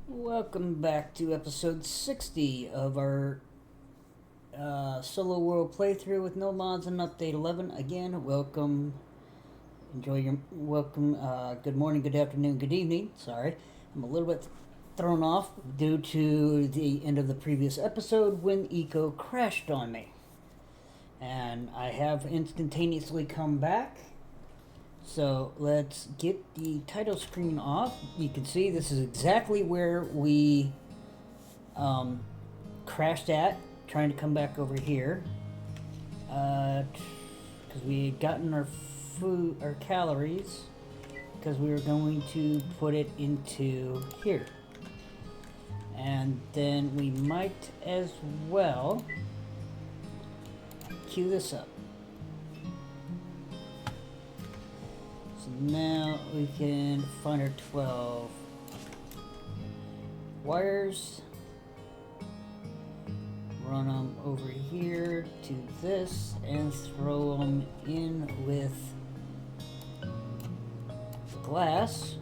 Welcome back to episode 60 of our solo world playthrough with no mods and update 11. Again, welcome. Enjoy your welcome. Good morning, good afternoon, good evening. Sorry, I'm a little bit thrown off due to the end of the previous episode when Eco crashed on me. And I have instantaneously come back. So let's get the title screen off. You can see this is exactly where we crashed at, trying to come back over here. Because we had gotten our food, our calories, because we were going to put it into here. And then we might as well queue this up. So now we can find our 12 wires, run them over here to this, and throw them in with glass,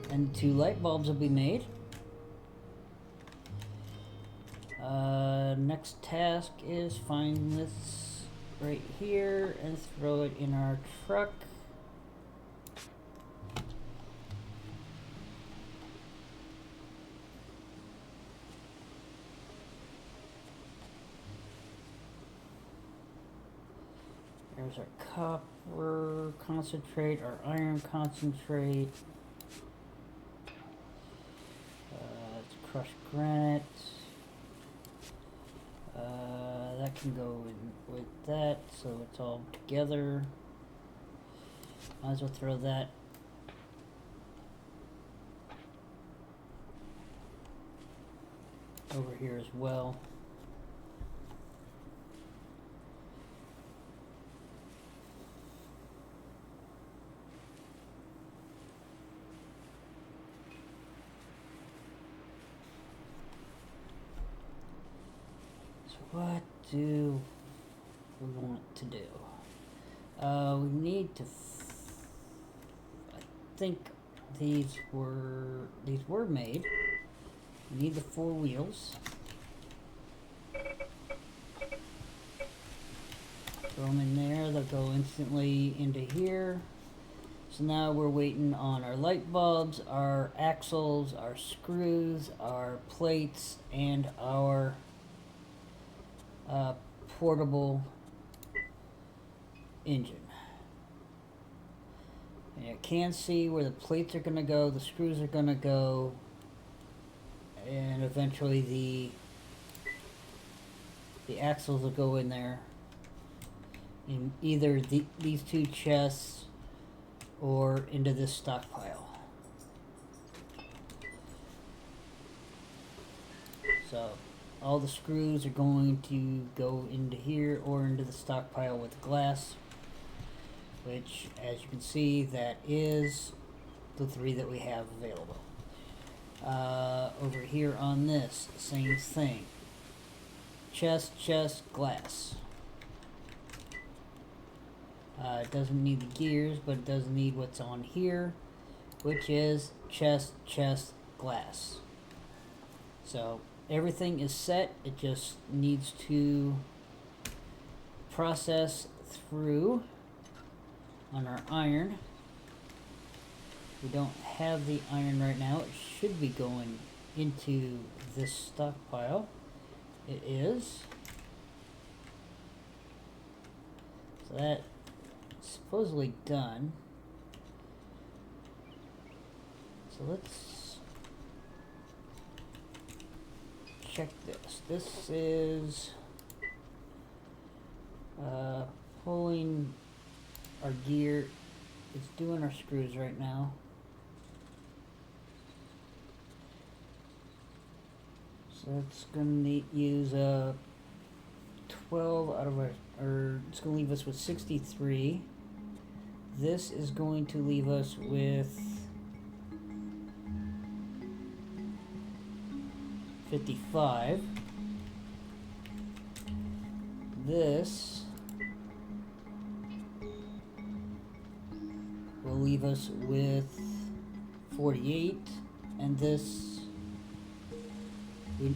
and 2 light bulbs will be made. Next task is find this right here and throw it in our truck. There's our copper concentrate, our iron concentrate. It's crushed granite. That can go in with that, so it's all together. Might as well throw that over here as well. What do we want to do? We need to. I think these were made. We need the 4 wheels. Throw them in there. They'll go instantly into here. So now we're waiting on our light bulbs, our axles, our screws, our plates, and our portable engine. And you can see where the plates are going to go, the screws are going to go, and eventually the axles will go in there in either these 2 chests or into this stockpile. So all the screws are going to go into here or into the stockpile with glass, which, as you can see, that is the 3 that we have available. Over here on this, same thing. Chest, glass. It doesn't need the gears, but it does need what's on here, which is chest, glass. So everything is set, it just needs to process through on our iron. We don't have the iron right now. It should be going into this stockpile. It is. So that's supposedly done. So let's check this. This is pulling our gear. It's doing our screws right now. So it's going to use 12 out of our, or it's going to leave us with 63. This is going to leave us with 55. This will leave us with 48, and this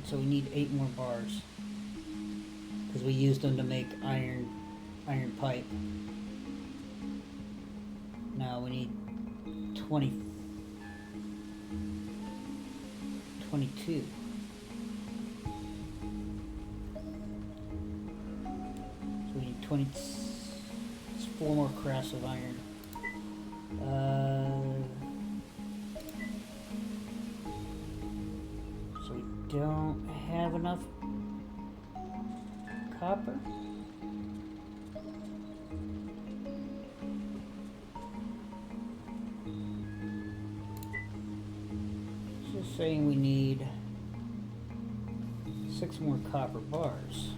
So we need 8 more bars. Because we used them to make iron pipe. Now we need 22. So we need 20. It's 4 more crafts of iron. So we don't have enough copper. It's just saying we need 6 more copper bars.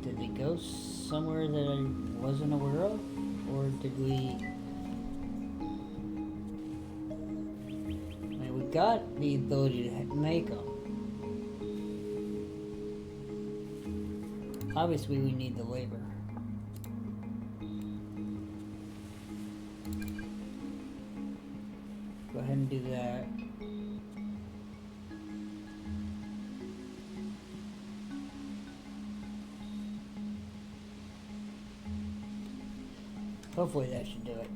Did they go somewhere that I wasn't aware of? Or did we... I mean, we got the ability to make them. Obviously, we need the labor. Go ahead and do that. Hopefully that should do it.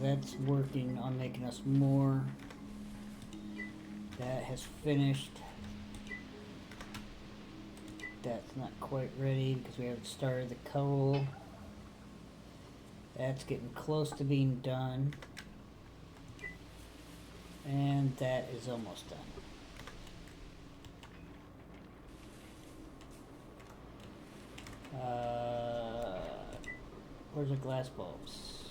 That's working on making us more. That has finished. That's not quite ready because we haven't started the coal. That's getting close to being done. And that is almost done. Where's the glass bulbs?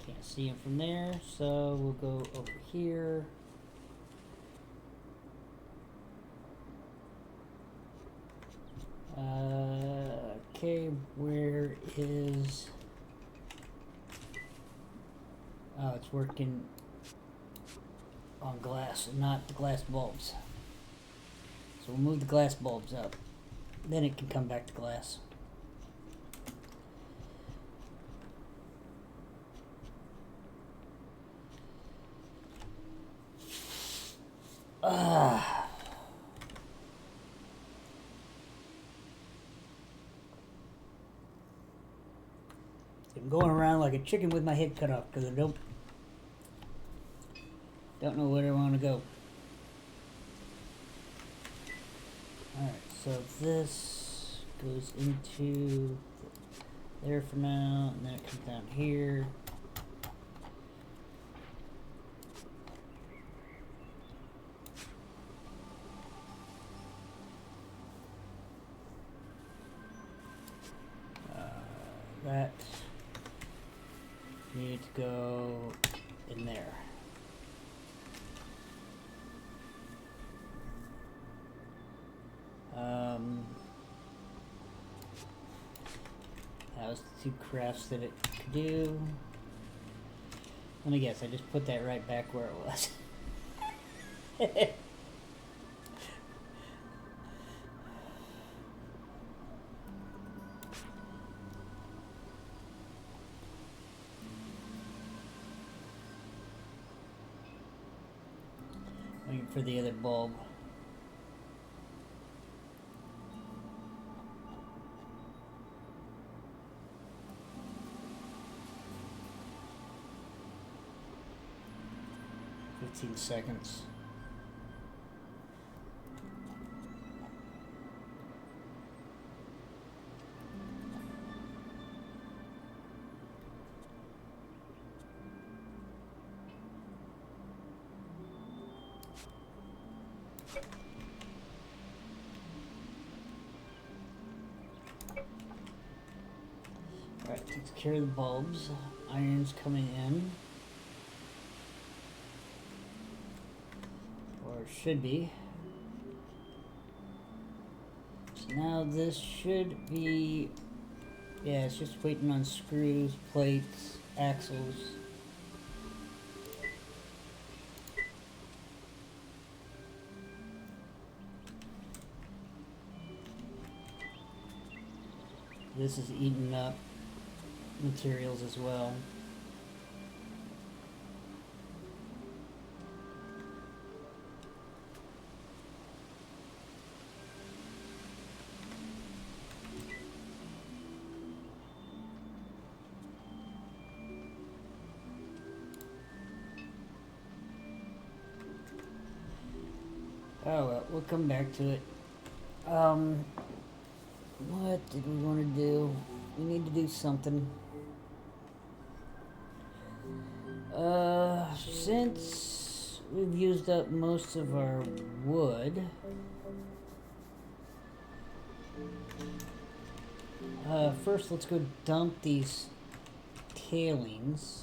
Can't see them from there, so we'll go over here. Okay, where is... Oh, it's working on glass and not the glass bulbs. So we'll move the glass bulbs up. Then it can come back to glass. I'm going around like a chicken with my head cut off because I don't know where I want to go. Alright, so this goes into there for now, and then it comes down here. That needed to go in there. That was the 2 crafts that it could do. Let me guess, I just put that right back where it was. Waiting for the other bulb. Seconds. Alright, takes care of the bulbs. Iron's coming in. Should be. So now this should be, yeah, it's just waiting on screws, plates, axles. This is eating up materials as well. Oh well, we'll come back to it. What did we want to do? We need to do something. Since we've used up most of our wood, first let's go dump these tailings.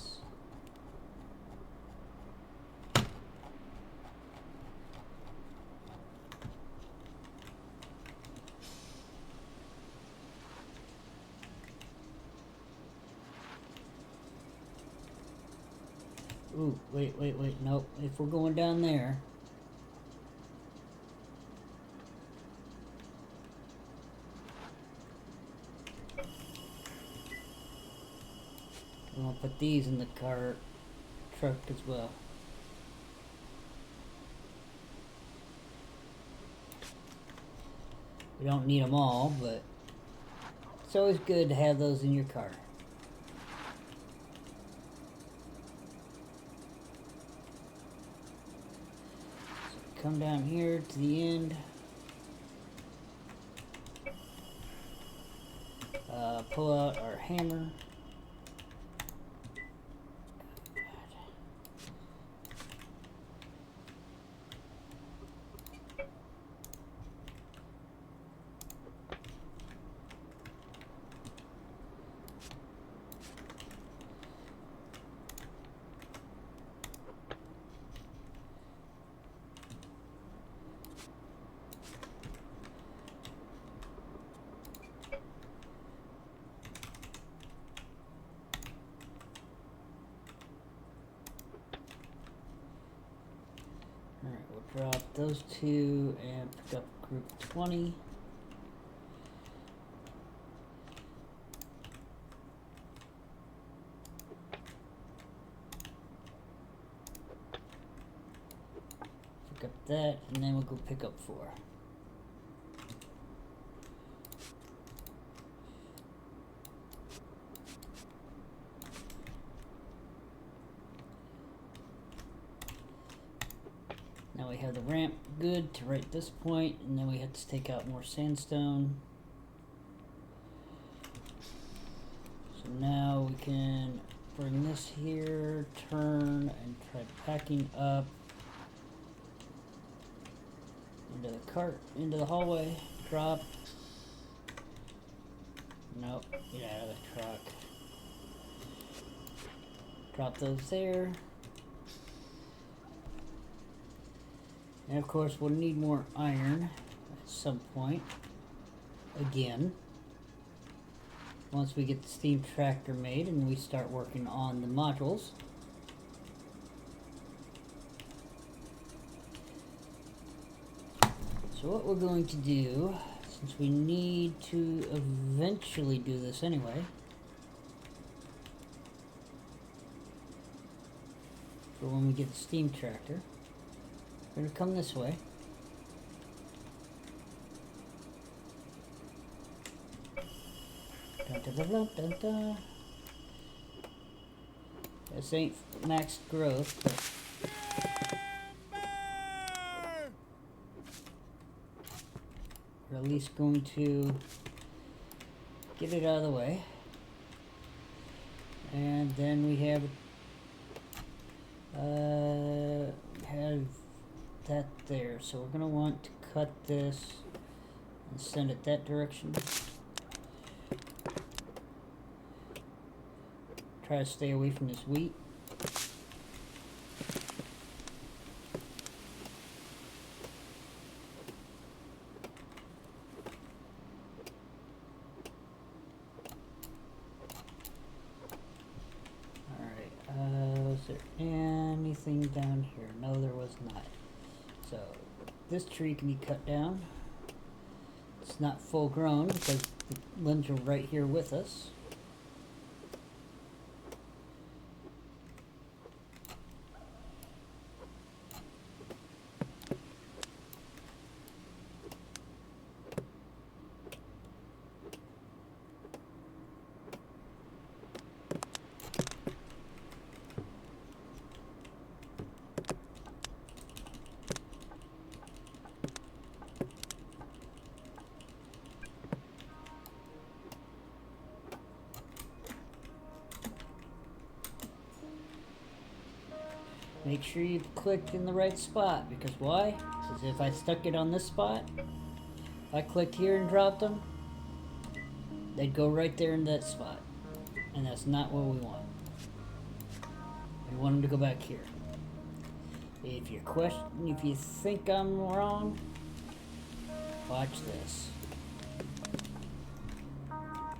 Ooh, wait, nope. If we're going down there, we'll put these in the truck as well. We don't need them all, but it's always good to have those in your car. Come down here to the end. Pull out our hammer. Alright, we'll drop those two and pick up group 20. Pick up that, and then we'll go pick up 4. Now we have the ramp good to right this point, and then we have to take out more sandstone. So now we can bring this here, turn, and try packing up into the cart, into the hallway, drop. Nope, get out of the truck. Drop those there. And of course we'll need more iron at some point. Again. Once we get the steam tractor made and we start working on the modules. So what we're going to do, since we need to eventually do this anyway, for when we get the steam tractor, we're going to come this way. Dun, dun, dun, dun, dun. This ain't max growth, but we're at least going to get it out of the way. And then we have that there, so we're going to want to cut this and send it that direction. Try to stay away from this wheat. Alright, was there anything down here? No, there was not. So this tree can be cut down. It's not full grown because the limbs are right here with us. Make sure you clicked in the right spot, because why? Because if I stuck it on this spot, if I clicked here and dropped them, they'd go right there in that spot. And that's not what we want. We want them to go back here. If you think I'm wrong, watch this.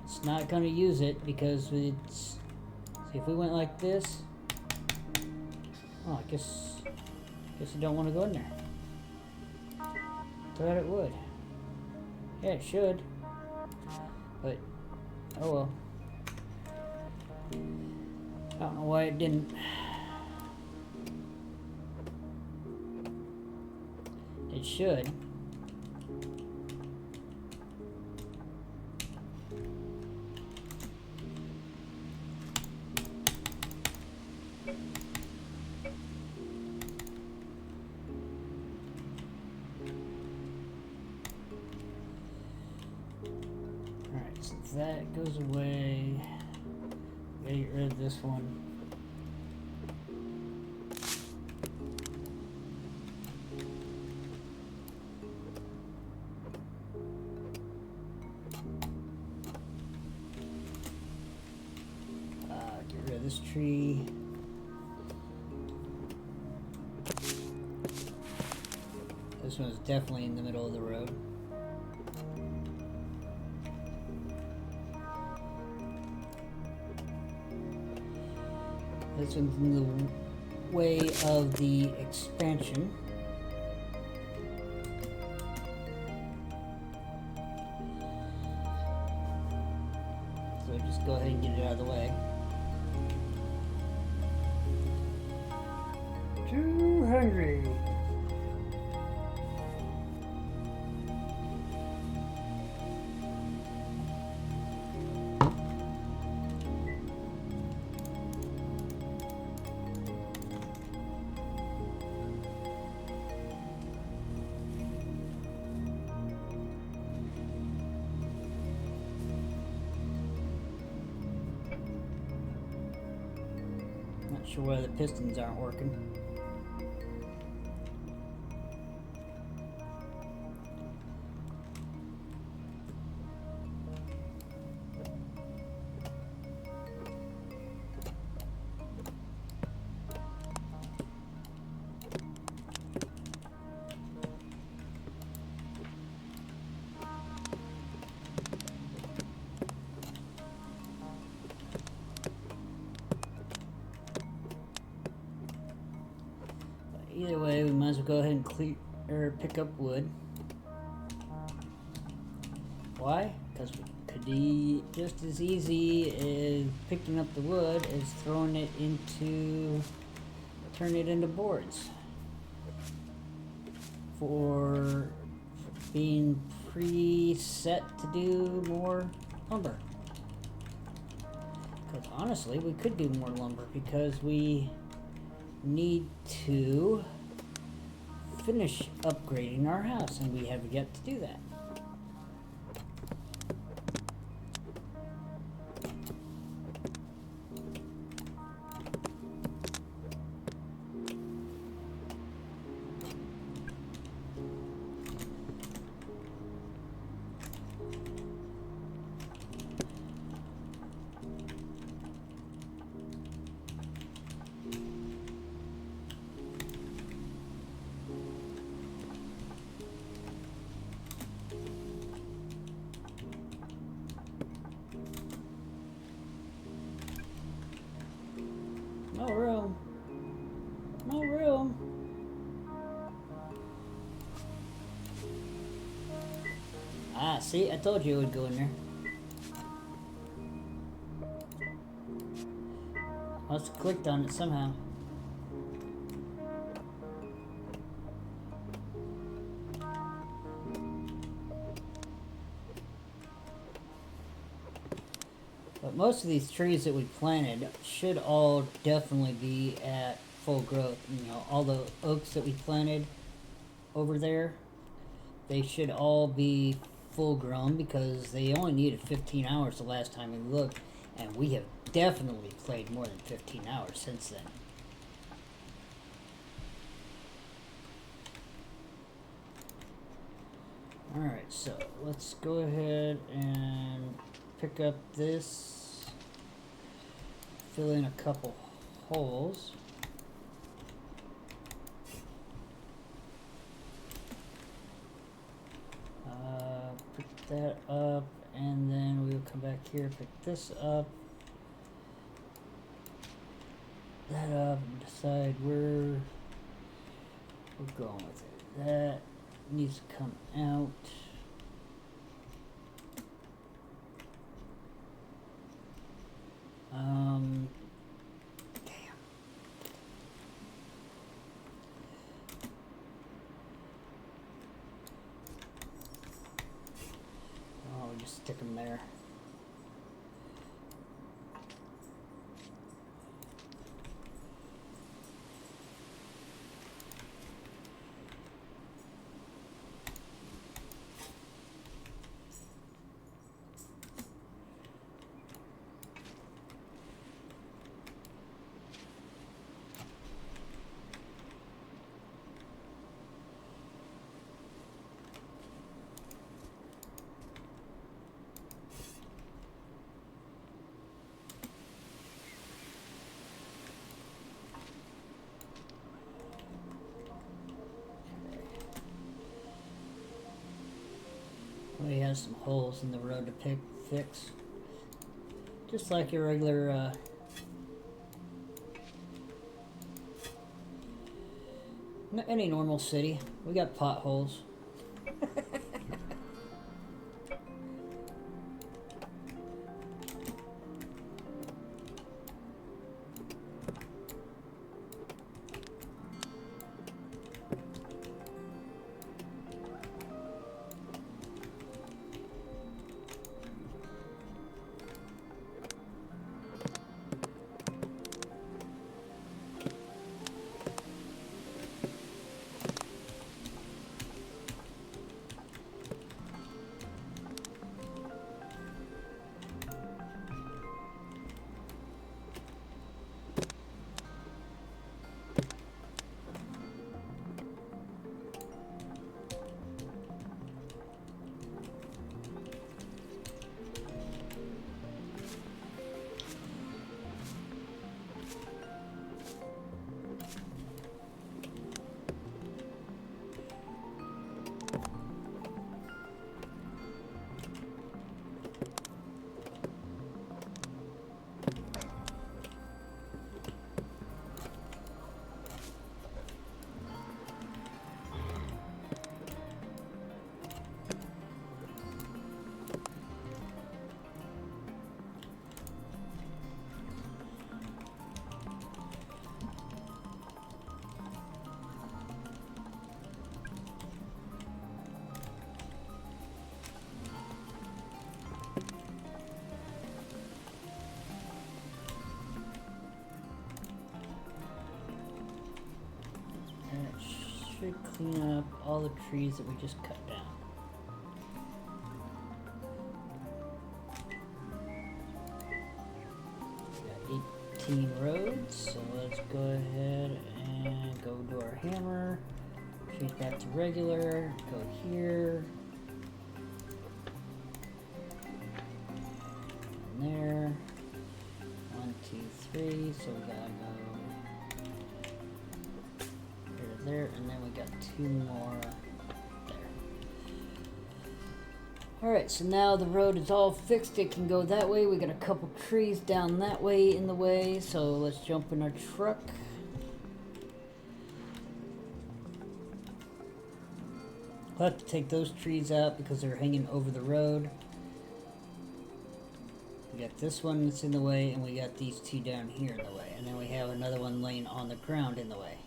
It's not going to use it because it's... See, if we went like this... Oh, I guess I don't want to go in there. Thought it would. Yeah, it should. But, oh well. I don't know why it didn't. It should. That goes away. Gotta get rid of this one. Get rid of this tree. This one's definitely in the middle of the road. This one's in the way of the expansion. So just go ahead and get it out of the way. 200. Not sure why the pistons aren't working. Either way, we might as well go ahead and clear or pick up wood. Why? Because we could be just as easy as picking up the wood as throwing it into, turn it into boards for being preset to do more lumber. Because honestly, we could do more lumber because we need to finish upgrading our house, and we have yet to do that. Ah, see? I told you it would go in there. I must have clicked on it somehow. But most of these trees that we planted should all definitely be at full growth. You know, all the oaks that we planted over there, they should all be full grown because they only needed 15 hours the last time we looked, and we have definitely played more than 15 hours since then. Alright, so let's go ahead and pick up this, fill in a couple holes. Pick that up, and then we'll come back here, pick this up, that up, and decide where we're going with it. That needs to come out. Damn. Oh, we just stick them there. We have some holes in the road to fix. Just like your regular any normal city. We got potholes. Should clean up all the trees that we just cut down. Got 18 roads, so let's go ahead and go to our hammer, change back to regular, go here, and there, 1, 2, 3, so we gotta go there, and then we got 2 more there. Alright, so now the road is all fixed. It can go that way. We got a couple trees down that way in the way, so let's jump in our truck. We'll have to take those trees out because they're hanging over the road. We got this one that's in the way, and we got these two down here in the way. And then we have another one laying on the ground in the way.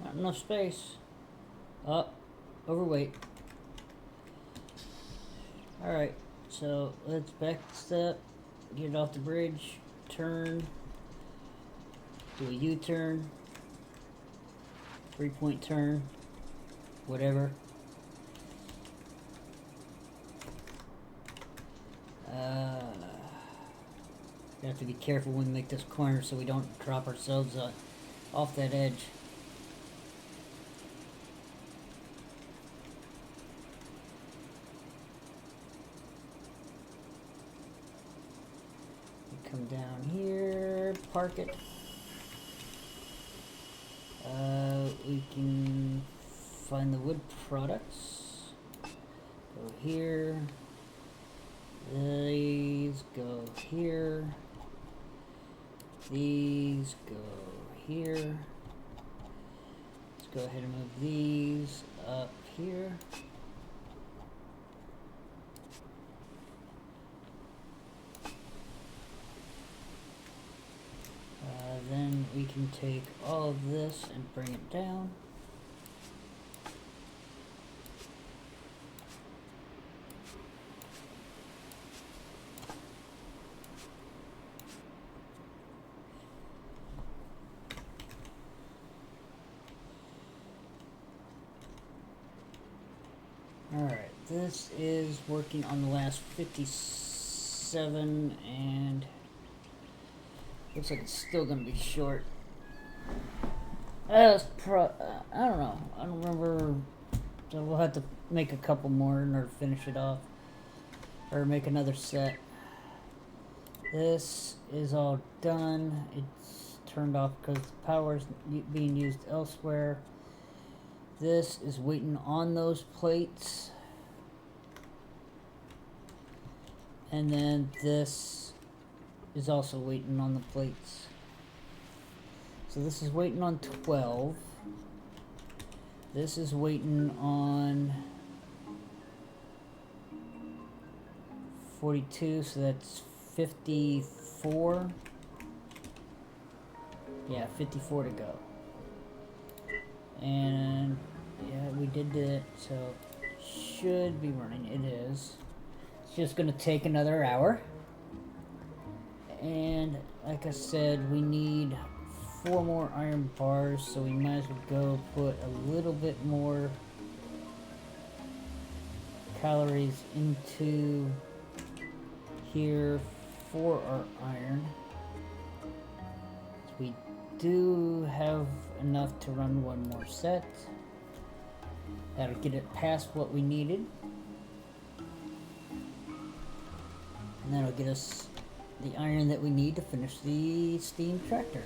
Not enough space. Up. Overweight. Alright, so let's back step, get off the bridge, turn, do a U-turn, 3-point turn, whatever. We have to be careful when we make this corner so we don't drop ourselves off that edge. Come down here, park it. We can find the wood products. Go here. These go here. These go here. Let's go ahead and move these up here. Then we can take all of this and bring it down. Alright, this is working on the last 57 and looks like it's still gonna be short. I don't know. I don't remember. So we'll have to make a couple more in order to finish it off, or make another set. This is all done. It's turned off because the power is being used elsewhere. This is waiting on those plates, and then this is also waiting on the plates. So this is waiting on 12. This is waiting on 42, so that's 54. Yeah, 54 to go. And yeah, we did it, so it should be running. It is. It's just gonna take another hour. And like I said, we need 4 more iron bars, so we might as well go put a little bit more calories into here for our iron. So we do have enough to run one more set. That'll get it past what we needed. And that'll get us the iron that we need to finish the steam tractor.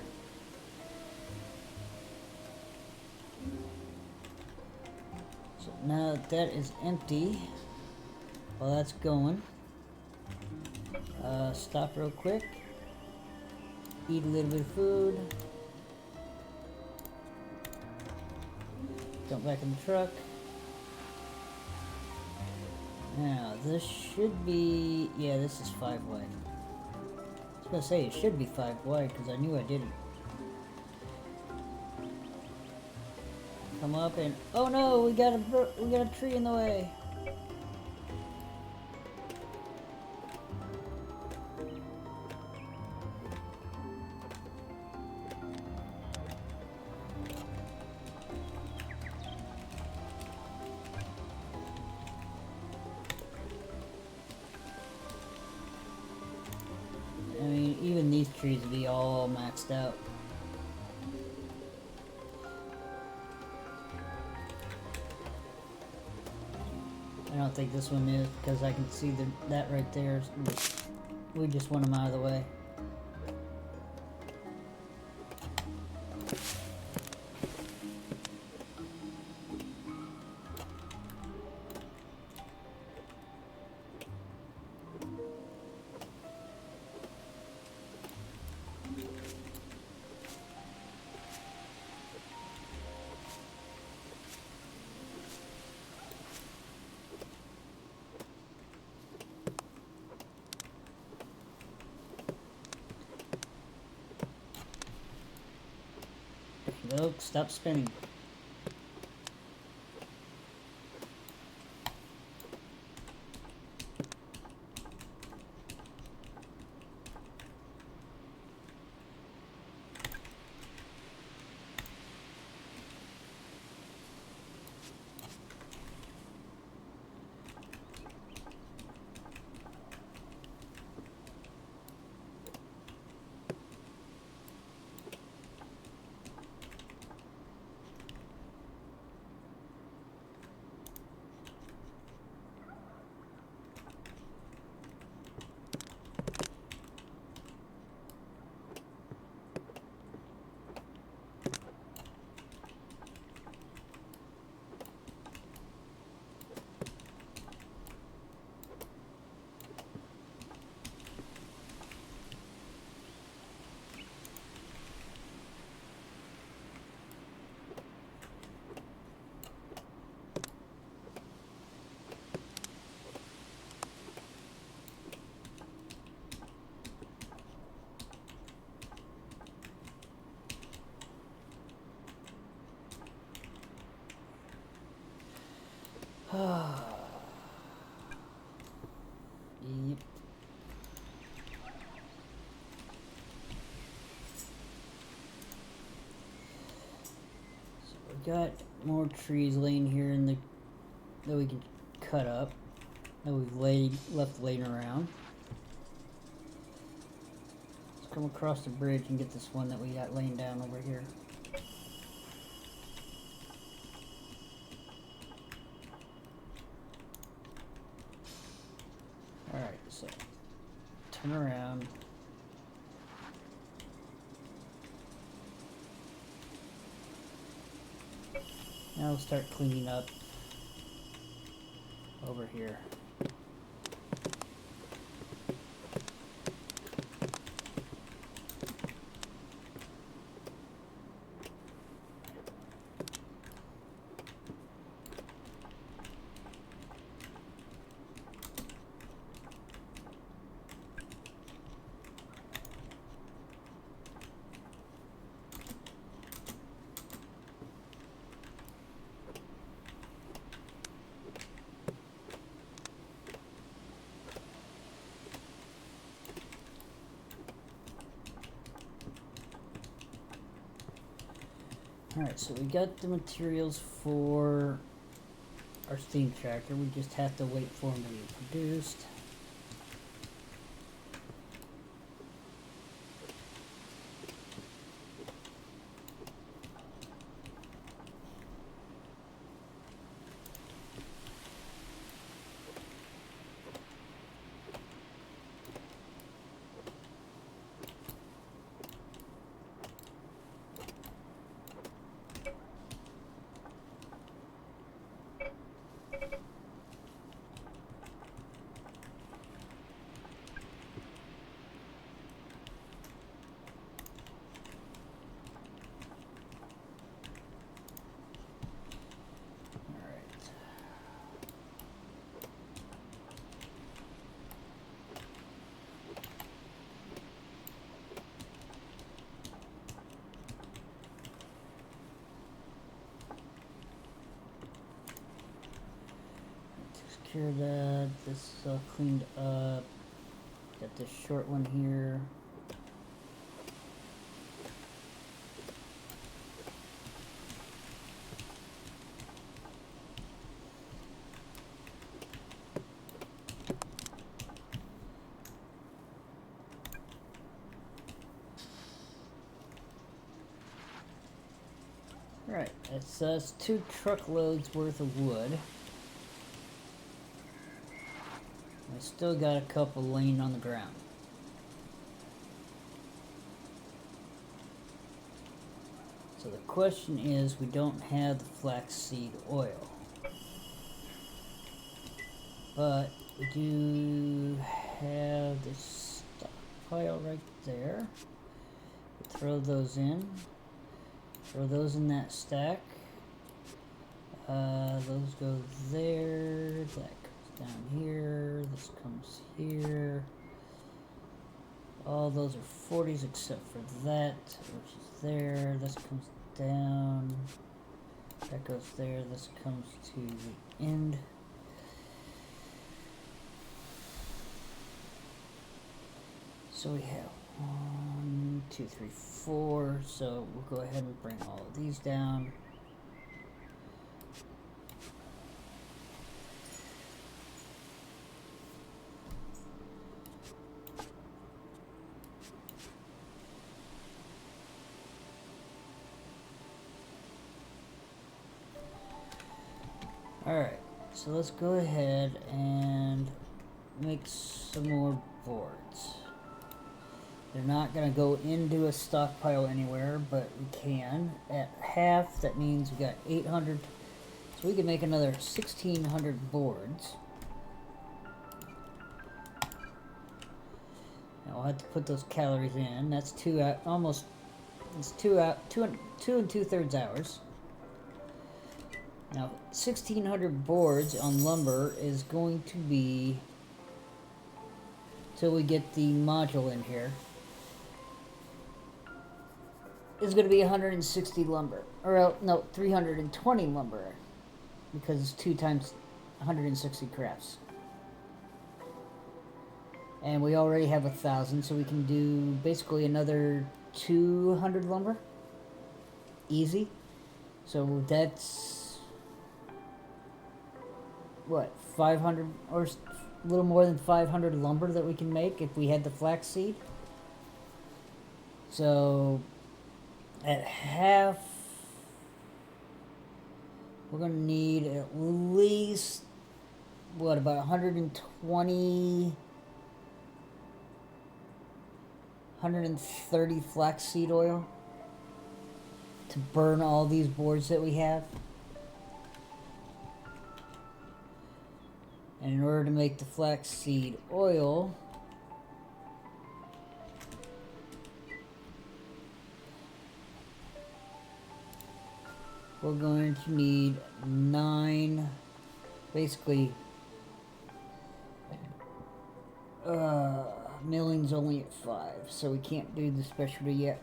So now that is empty, while that's going, stop real quick, eat a little bit of food, jump back in the truck. Now this should be, yeah, this is 5 wide. I was gonna say it should be 5 wide because I knew I didn't. Come up and, oh no, we got a tree in the way. I mean, even these trees would be all maxed out. I don't think this one is because I can see that right there. We just want them out of the way. Look, stop spinning. Yep. So we got more trees laying here in the that we can cut up that we've left laying around. Let's come across the bridge and get this one that we got laying down over here. Alright, so turn around. Now we'll start cleaning up over here. Alright, so we got the materials for our steam tractor. We just have to wait for them to be produced. Secure that. This is all cleaned up. Got this short one here. Right, that's 2 truckloads worth of wood. I still got a couple laying on the ground. So the question is, we don't have the flaxseed oil. But we do have this stockpile right there. Throw those in. Throw those in that stack. Those go there. That comes down here. This comes here. All those are 40s except for that, which is there. This comes down. That goes there. This comes to the end. So we have 1, 2, 3, 4. So we'll go ahead and bring all of these down. Alright, so let's go ahead and make some more boards. They're not going to go into a stockpile anywhere, but we can. At half, that means we got 800. So we can make another 1,600 boards. Now I'll have to put those calories in. That's two and 2/3 hours. Now, 1,600 boards on lumber is going to be, till we get the module in here, is going to be 160 lumber. Or, no, 320 lumber. Because it's 2 times 160 crafts. And we already have 1,000, so we can do basically another 200 lumber. Easy. So that's... what, 500 or a little more than 500 lumber that we can make if we had the flaxseed. So at half, we're going to need at least, what, about 120, 130 flaxseed oil to burn all these boards that we have. And in order to make the flaxseed oil, we're going to need 9, basically, milling's only at 5, so we can't do the specialty yet.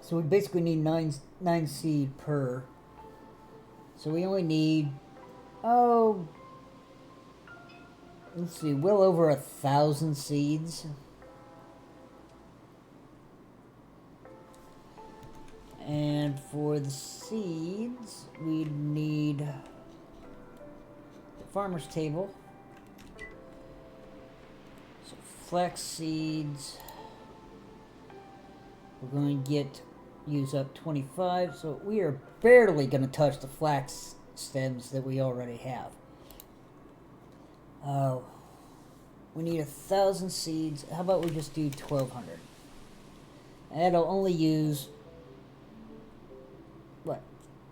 So we basically need 9 seed per. So we only need, let's see, well over 1,000 seeds. And for the seeds, we need the farmer's table. So flax seeds, we're going to use up 25. So we are barely going to touch the flax stems that we already have. We need 1,000 seeds. How about we just do 1,200? And that'll only use, what,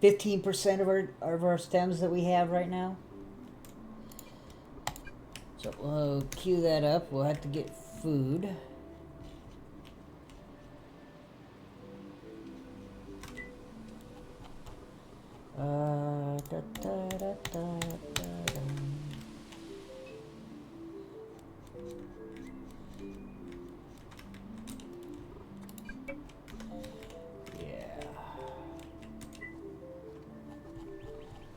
15% of our stems that we have right now. So we'll queue that up. We'll have to get food.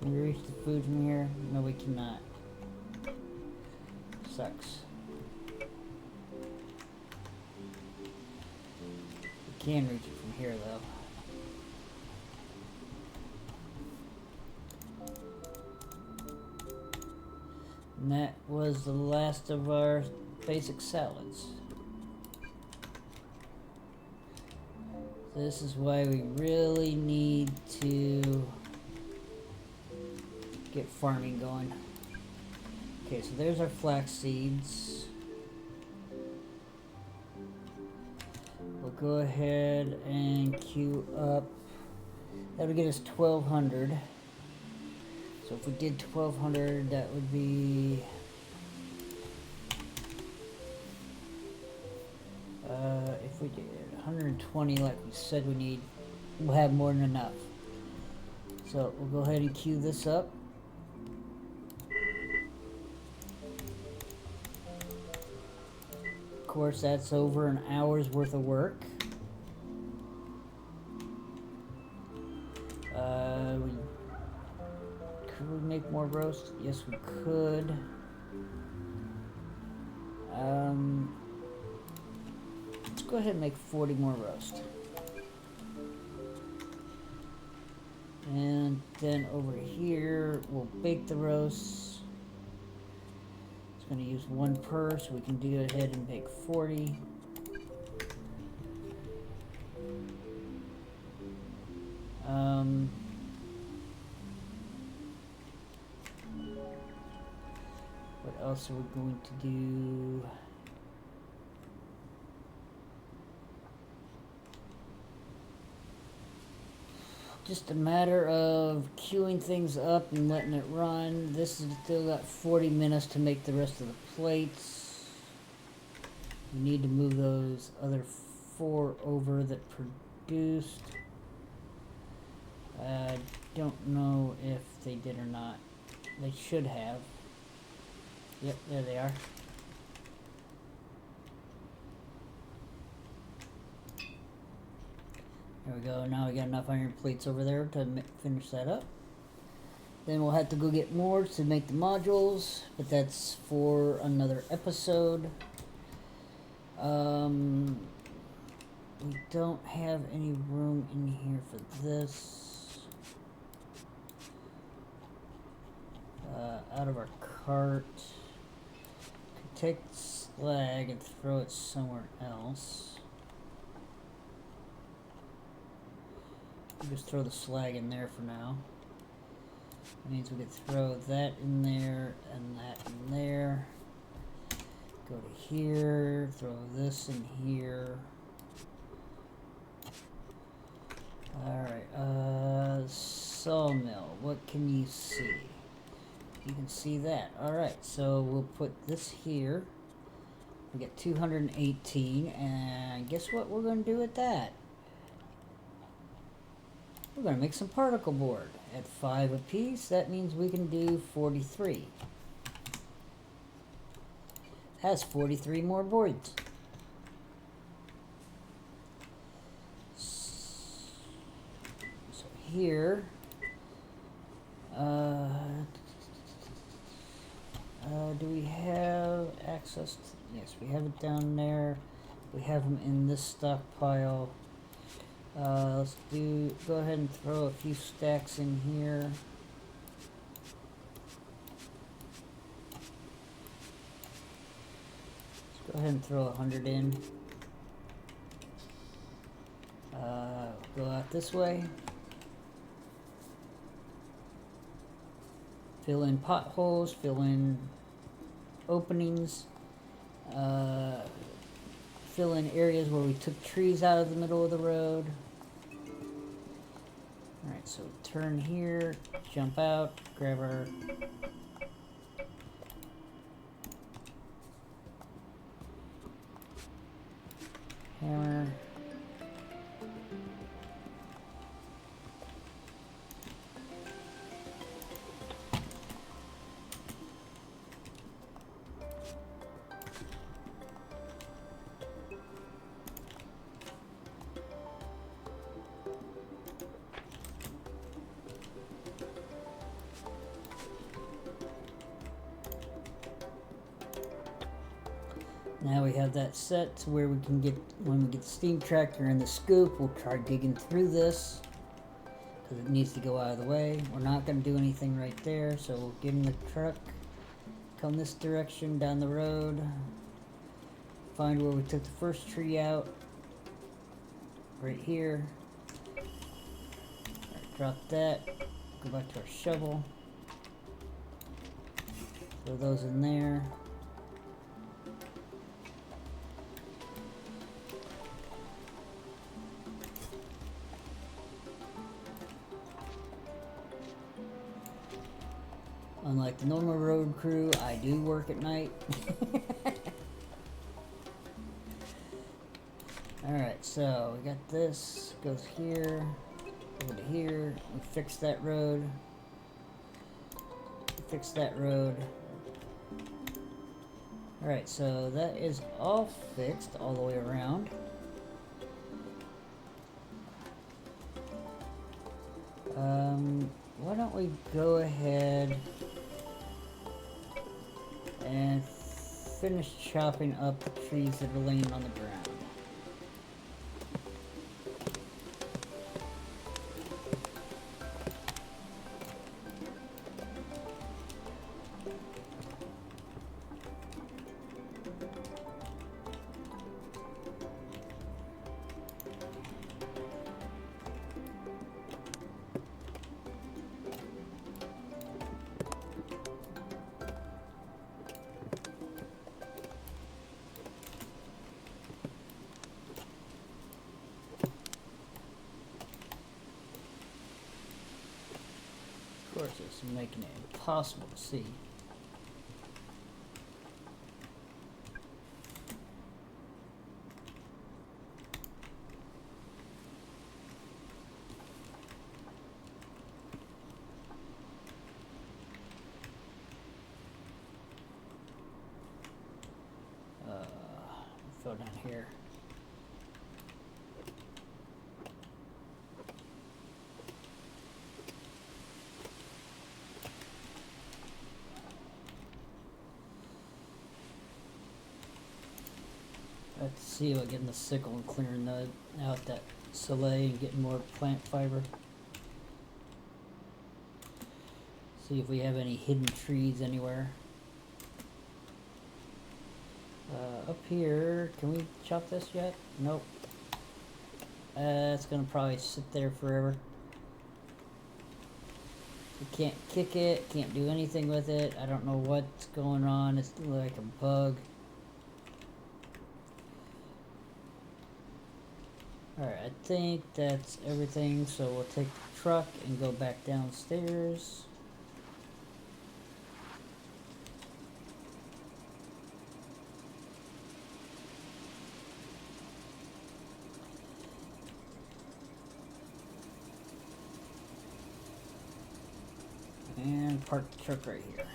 Can we reach the food from here? No, we cannot. Sucks. We can reach it from here, though. And that was the last of our basic salads. This is why we really need to get farming going. Okay, so there's our flax seeds. We'll go ahead and queue up. That'll get us 1,200. So if we did 1,200, that would be... if we did 120 like we said we need, we'll have more than enough. So we'll go ahead and queue this up. Of course, that's over an hour's worth of work. Could we make more roast? Yes, we could. Let's go ahead and make 40 more roast. And then over here, we'll bake the roasts. It's going to use 1 per, so we can go ahead and bake 40. What else are we going to do? Just a matter of queuing things up and letting it run. This is still got 40 minutes to make the rest of the plates. We need to move those other 4 over that produced. I don't know if they did or not. They should have. Yep, there they are. There we go. Now we got enough iron plates over there to finish that up. Then we'll have to go get more to make the modules, but that's for another episode. We don't have any room in here for this. Out of our cart. Could take the slag and throw it somewhere else. We'll just throw the slag in there for now. That means we could throw that in there and that in there. Go to here, throw this in here. Alright, sawmill, what can you see? You can see that. Alright, so we'll put this here. We get 218, and guess what we're going to do with that? We're going to make some particle board. At 5 apiece, that means we can do 43. Has 43 more boards. So here, do we have access to, yes, we have it down there. We have them in this stockpile. Let's go ahead and throw a few stacks in here. Let's go ahead and throw 100 in. Go out this way. Fill in potholes, fill in openings, fill in areas where we took trees out of the middle of the road. Alright, so turn here, jump out, grab our hammer. Now we have that set to where we can get, when we get the steam tractor and the scoop, we'll try digging through this because it needs to go out of the way. We're not going to do anything right there, so we'll get in the truck, come this direction down the road, find where we took the first tree out, right here. Right, drop that, go back to our shovel. Throw those in there. Unlike the normal road crew, I do work at night. Alright, so we got this, goes here, over to here, we fix that road. Fix that road. Alright, so that is all fixed all the way around. Why don't we go ahead and finish chopping up the trees that are laying on the ground. Of course, it's making it impossible to see. Go down here. Let's see about getting the sickle and clearing out that soleil and getting more plant fiber. See if we have any hidden trees anywhere. Up here, can we chop this yet? Nope. It's gonna probably sit there forever. We can't kick it, can't do anything with it. I don't know what's going on. It's like a bug. Alright, I think that's everything, so we'll take the truck and go back downstairs. And park the truck right here.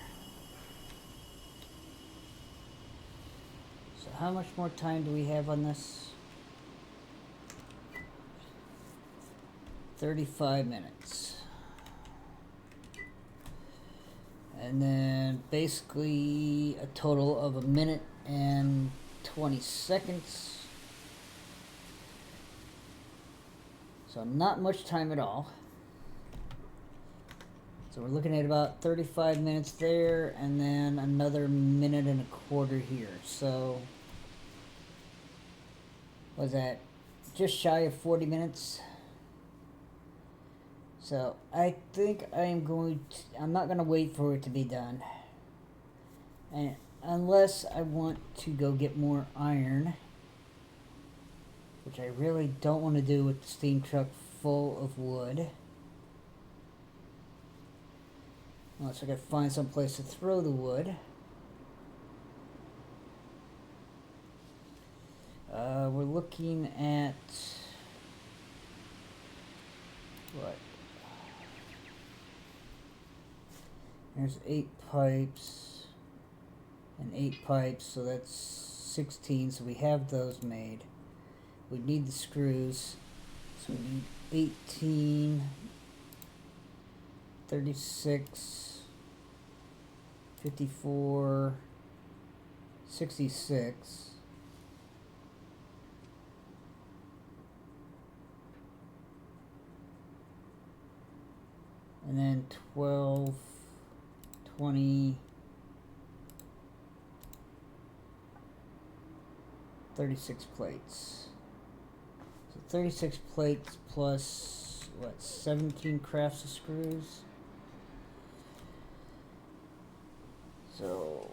So how much more time do we have on this? 35 minutes. And then basically a total of 1 minute and 20 seconds. So not much time at all. So we're looking at about 35 minutes there, and then another 1.25 minutes here. So, was that just shy of 40 minutes? So I think I'm not going to wait for it to be done. And unless I want to go get more iron, which I really don't want to do with the steam truck full of wood. Unless I can find some place to throw the wood. We're looking at what? There's 8 pipes and 8 pipes, so that's 16. So we have those made. We need the screws, so we need 18, 36. 54, 66, and then 12, 20, 36 plates. So 36 plates plus, what, 17 crafts of screws? So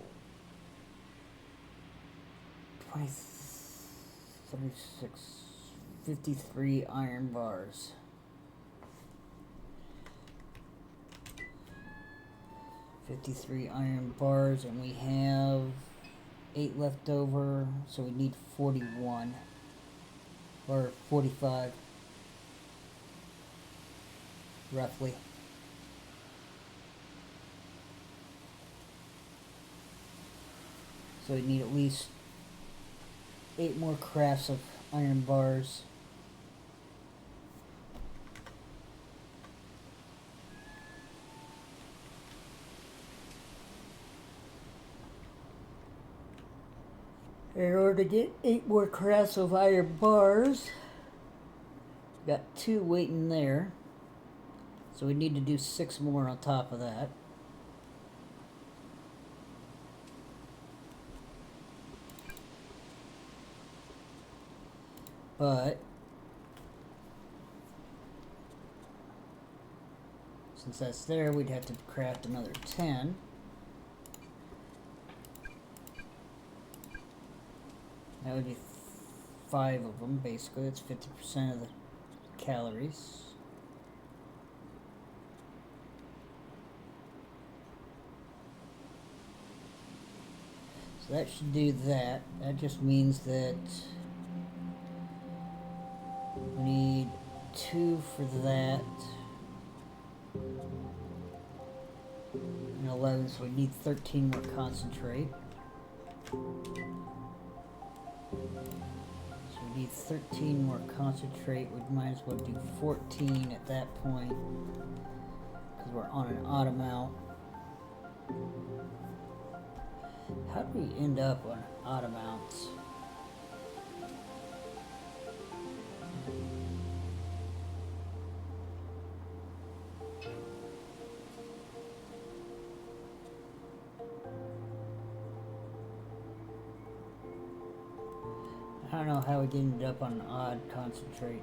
20, 36, 53 iron bars. 53 iron bars, and we have 8 left over, so we need 41 or 45 roughly. So we need at least 8 more crafts of iron bars. In order to get 8 more crafts of iron bars, got 2 waiting there. So we need to do 6 more on top of that. But since that's there, we'd have to craft another 10. That would be 5 of them, basically. That's 50% of the calories. So that should do that. That just means that we need 2 for that. And 11, so we need 13 more concentrate. So we need 13 more concentrate. We might as well do 14 at that point, because we're on an odd amount. How do we end up on odd amounts? I don't know how we ended up on an odd concentrate.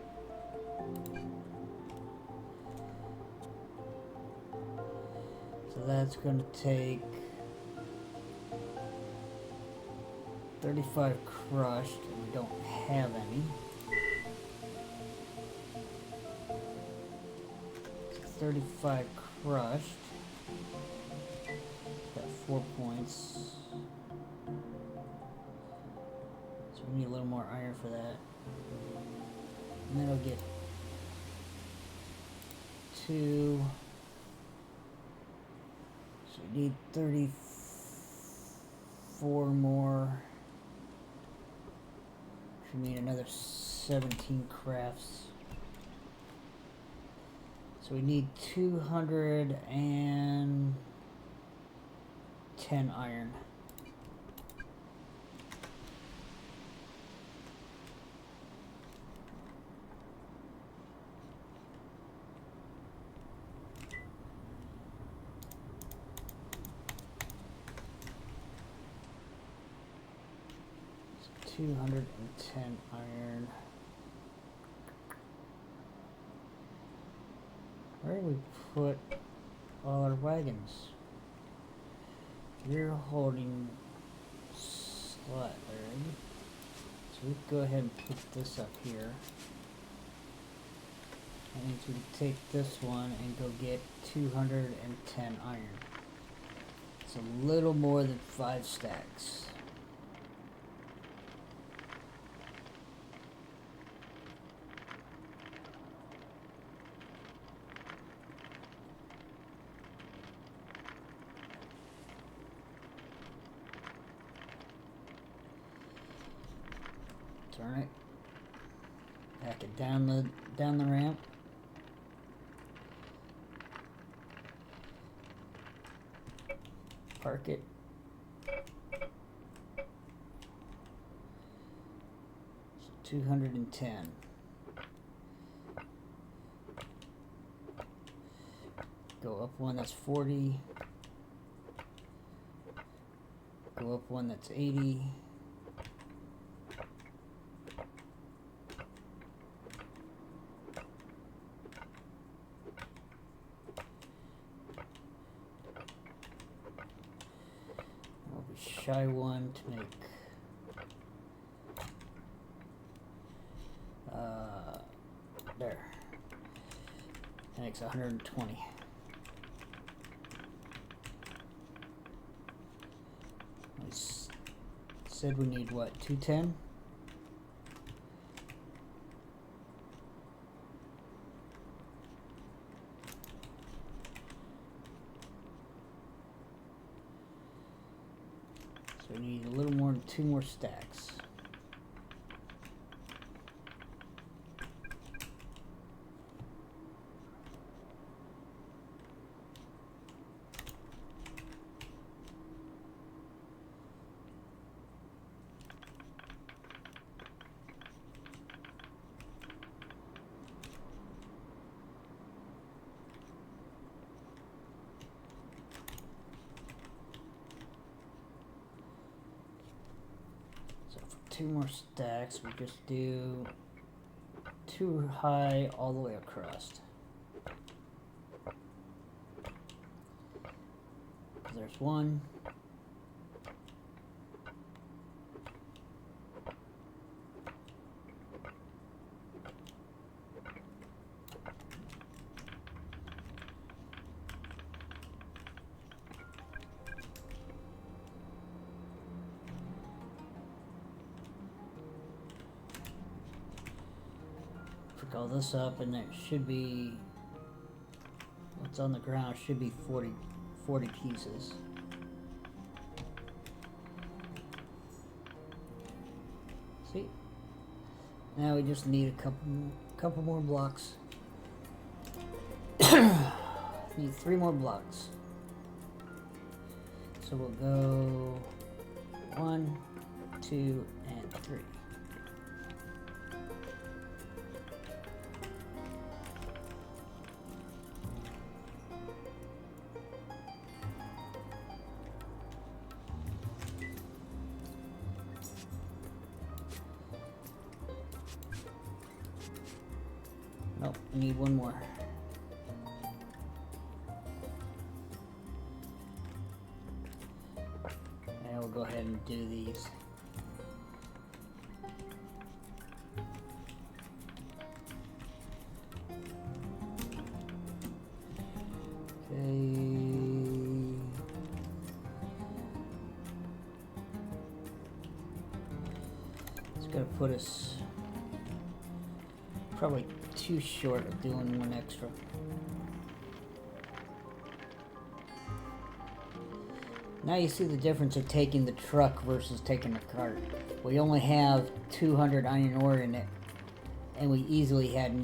So that's going to take 35 crushed, and we don't have any. 35 crushed. Got 4 points. So we need a little more iron for that. And then I'll get 2. So we need 34 more. We need another 17 crafts. So we need 210 iron. So 210 iron. Where do we put all our wagons? You're holding slot there. So we go ahead and put this up here. That means we can take this one and go get 210 iron. It's a little more than 5 stacks. Turn it. Back it down the ramp. Park it. So 210. Go up one that's 40. Go up one that's 80. shy one to make there. That makes 120. Said we need what, 210? So we need a little more than 2 more stacks. So for 2 more stacks, we just do 2 high all the way across. There's 1. Pick all this up, and it should be, what's on the ground should be 40 pieces. See? Now we just need a couple more blocks. Need 3 more blocks. So we'll go 1, 2, and 3. Nope, we need 1 more. And we'll go ahead and do these. Okay. It's gonna put us probably too short of doing 1 extra. Now you see the difference of taking the truck versus taking the cart. We only have 200 iron ore in it, and we easily had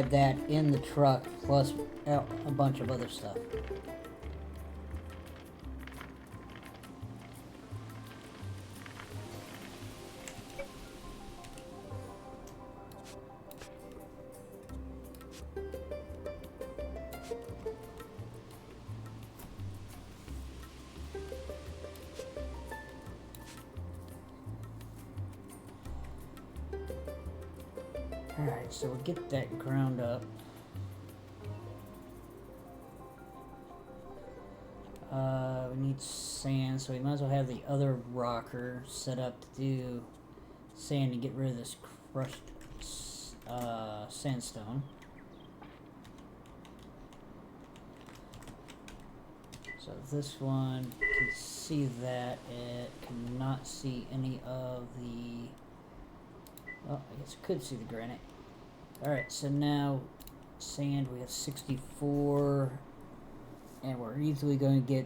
that in the truck plus a bunch of other stuff. Alright, so we'll get that ground up. We need sand, so we might as well have the other rocker set up to do sand and get rid of this crushed sandstone. So this one can see that, it cannot see any of the, well, I guess it could see the granite. Alright, so now sand, we have 64, and we're easily going to get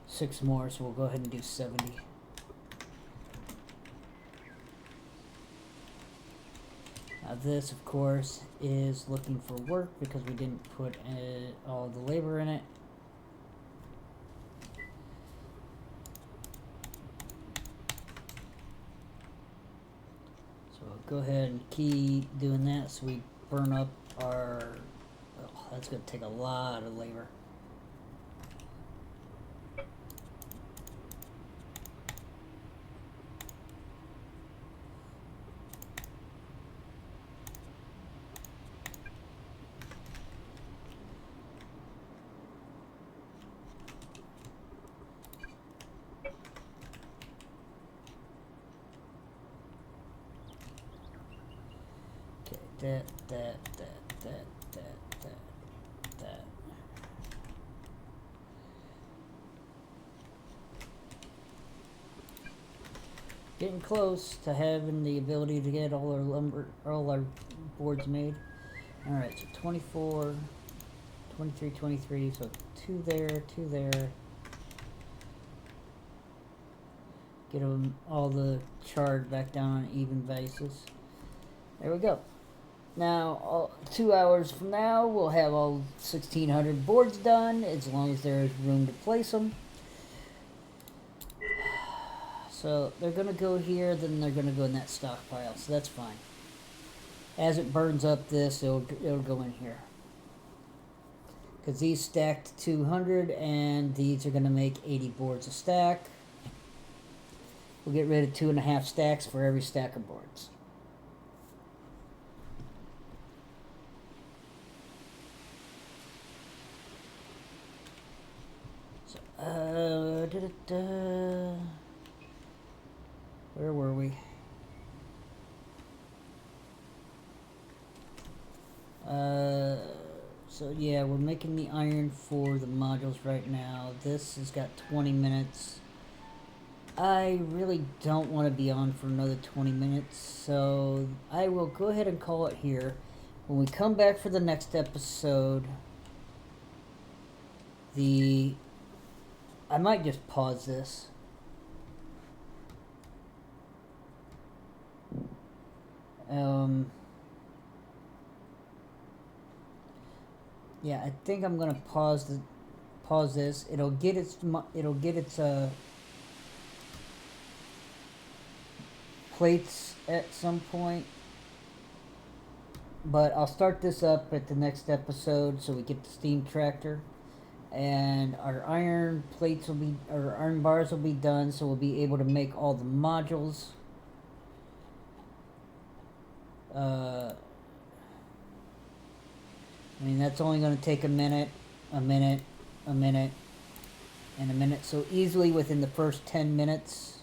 6 more, so we'll go ahead and do 70. Now this, of course, is looking for work because we didn't put all the labor in it. So we'll go ahead and keep doing that so we burn up our, oh, that's going to take a lot of labor. that. Getting close to having the ability to get all our boards made. Alright, so 24, 23, 23, so 2 there, 2 there. Get them all the charred back down on even basis. There we go. Now, 2 hours from now, we'll have all 1,600 boards done, as long as there is room to place them. So they're going to go here, then they're going to go in that stockpile, so that's fine. As it burns up this, it'll go in here. Because these stacked 200, and these are going to make 80 boards a stack. We'll get rid of 2.5 stacks for every stack of boards. So, where were we? So yeah, we're making the iron for the modules right now. This has got 20 minutes. I really don't want to be on for another 20 minutes, so I will go ahead and call it here. When we come back for the next episode, I might just pause this. Yeah, I think I'm gonna pause this. It'll get its plates at some point, but I'll start this up at the next episode so we get the steam tractor, and our iron plates our iron bars will be done, so we'll be able to make all the modules. I mean, that's only going to take a minute, and a minute. So easily within the first 10 minutes.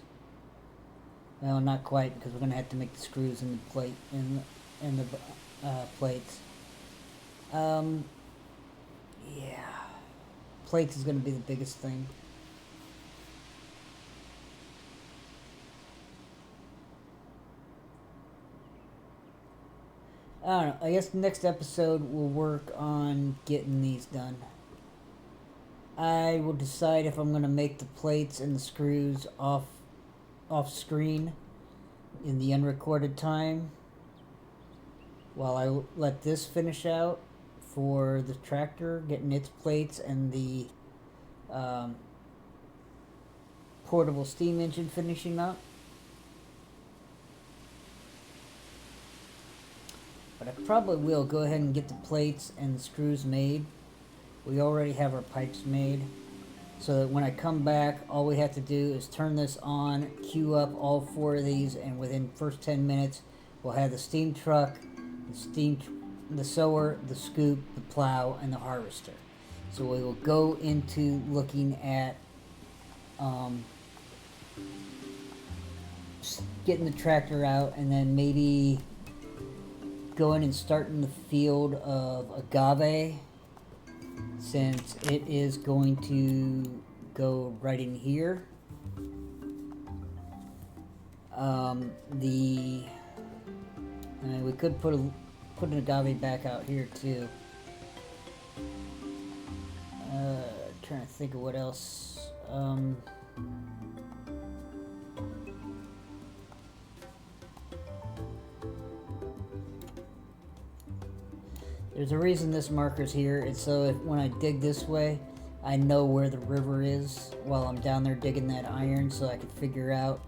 Well, not quite, because we're going to have to make the screws in the plate in the plates. Yeah, plates is going to be the biggest thing. I don't know. I guess the next episode we'll work on getting these done. I will decide if I'm going to make the plates and the screws off screen in the unrecorded time, while I let this finish out for the tractor, getting its plates and the portable steam engine finishing up. But I probably will go ahead and get the plates and the screws made. We already have our pipes made, so that when I come back, all we have to do is turn this on, queue up all 4 of these, and within the first 10 minutes, we'll have the steam truck, the sower, the scoop, the plow, and the harvester. So we will go into looking at getting the tractor out, and then maybe going and starting the field of agave, since it is going to go right in here. We could put an agave back out here too. Trying to think of what else. There's a reason this marker's here. It's so when I dig this way, I know where the river is while I'm down there digging that iron, so I can figure out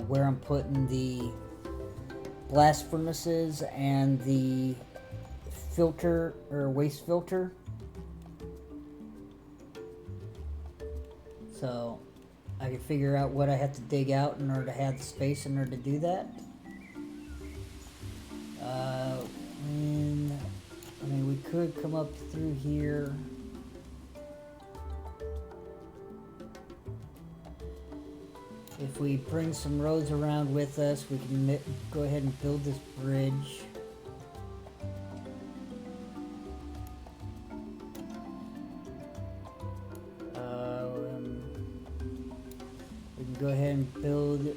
where I'm putting the blast furnaces and the filter or waste filter. So I can figure out what I have to dig out in order to have the space in order to do that. I mean, we could come up through here. If we bring some roads around with us, we can go ahead and build this bridge. We can go ahead and build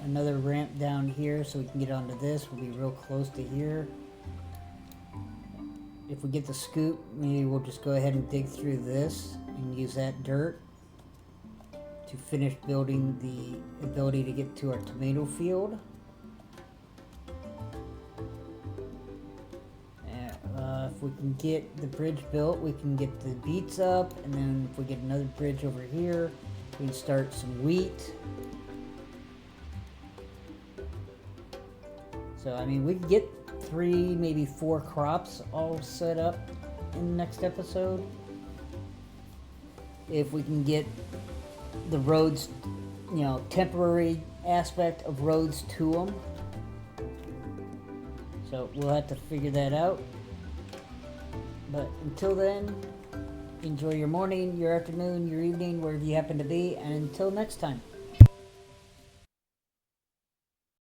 another ramp down here so we can get onto this. We'll be real close to here. If we get the scoop, maybe we'll just go ahead and dig through this and use that dirt to finish building the ability to get to our tomato field. If we can get the bridge built, we can get the beets up, and then if we get another bridge over here, we can start some wheat. So, I mean, we can get 3, maybe 4 crops all set up in the next episode. If we can get the roads, you know, temporary aspect of roads to them. So we'll have to figure that out. But until then, enjoy your morning, your afternoon, your evening, wherever you happen to be, and until next time.